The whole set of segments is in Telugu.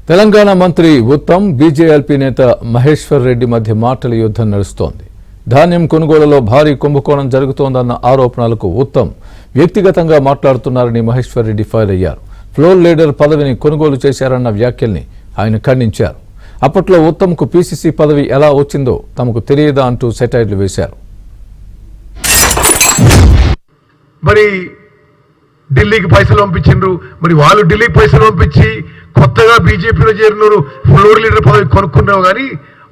తెలంగాణ మంత్రి ఉత్తమ్ బీజేఎల్పీ నేత మహేశ్వర్ రెడ్డి మధ్య మాటల యుద్ధం నడుస్తోంది. ధాన్యం కొనుగోలులో భారీ కుంభకోణం జరుగుతోందన్న ఆరోపణలకు ఉత్తమ్ వ్యక్తిగతంగా మాట్లాడుతున్నారని మహేశ్వర్ రెడ్డి ఫైర్ అయ్యారు. ఫ్లోర్ లీడర్ పదవిని కొనుగోలు చేశారన్న వ్యాఖ్యల్ని ఆయన ఖండించారు. అప్పట్లో ఉత్తమ్కు పీసీసీ పదవి ఎలా వచ్చిందో తమకు తెలియదా అంటూ సెటైర్లు వేశారు. మరి ఢిల్లీకి పైసలు పంపించిండ్రు, మరి వాళ్ళు ఢిల్లీకి పైసలు పంపించి కొత్తగా బీజేపీలో చేరినారు, ఫ్లోర్ లీడర్ పదవి కొనుక్కున్నావు. కానీ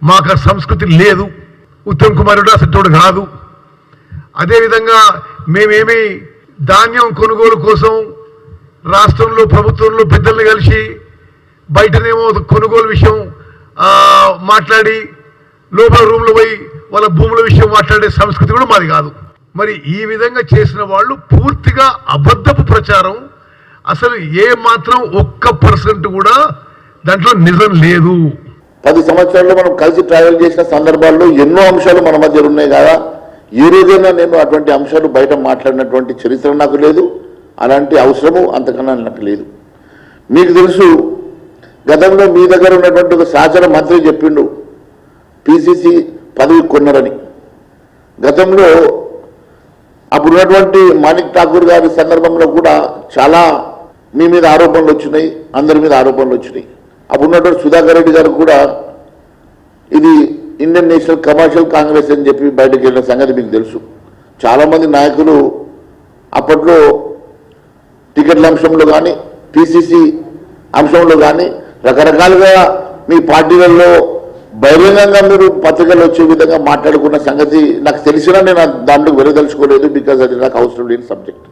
మాకు ఆ సంస్కృతి లేదు. ఉత్తమ్ కుమారుడు అసలు కాదు. అదేవిధంగా మేమేమి ధాన్యం కొనుగోలు కోసం రాష్ట్రంలో ప్రభుత్వంలో పెద్దల్ని కలిసి బయటనేమో కొనుగోలు విషయం మాట్లాడి లోపల రూమ్లో పోయి వాళ్ళ భూముల విషయం మాట్లాడే సంస్కృతి కూడా మాది కాదు. మరి ఈ విధంగా చేసిన వాళ్ళు పూర్తిగా అబద్ధపు ప్రచారం. అసలు ఏ మాత్రం 1% కూడా దాంట్లో నిజం లేదు. 10 సంవత్సరాల్లో మనం కలిసి ట్రావెల్ చేసిన సందర్భాల్లో ఎన్నో అంశాలు మన మధ్య ఉన్నాయి కదా. ఏ రోజైనా నేను అటువంటి అంశాలు బయట మాట్లాడినటువంటి చరిత్ర నాకు లేదు, అలాంటి అవసరము అంతకన్నా నాకు లేదు. మీకు తెలుసు, గతంలో మీ దగ్గర ఉన్నటువంటి ఒక సహచర మంత్రి చెప్పిండు పిసిసి పదవి కొన్నారని. గతంలో అప్పుడు ఉన్నటువంటి మాణిక్ ఠాకూర్ గారి సందర్భంలో కూడా చాలా మీ మీద ఆరోపణలు వచ్చినాయి, అందరి మీద ఆరోపణలు వచ్చినాయి. అప్పుడు ఉన్నటువంటి సుధాకర్ రెడ్డి గారు కూడా ఇది ఇండియన్ నేషనల్ కమర్షియల్ కాంగ్రెస్ అని చెప్పి బయటకు వెళ్ళిన సంగతి మీకు తెలుసు. చాలామంది నాయకులు అప్పట్లో టికెట్ల అంశంలో కానీ పిసిసి అంశంలో కానీ రకరకాలుగా మీ పార్టీలలో బహిరంగంగా మీరు పత్రికలు వచ్చే విధంగా మాట్లాడుకున్న సంగతి నాకు తెలిసినా నేను దాంట్లో వెలుదలుచుకోలేదు. బికాజ్ అది నాకు అవసరం లేని సబ్జెక్ట్.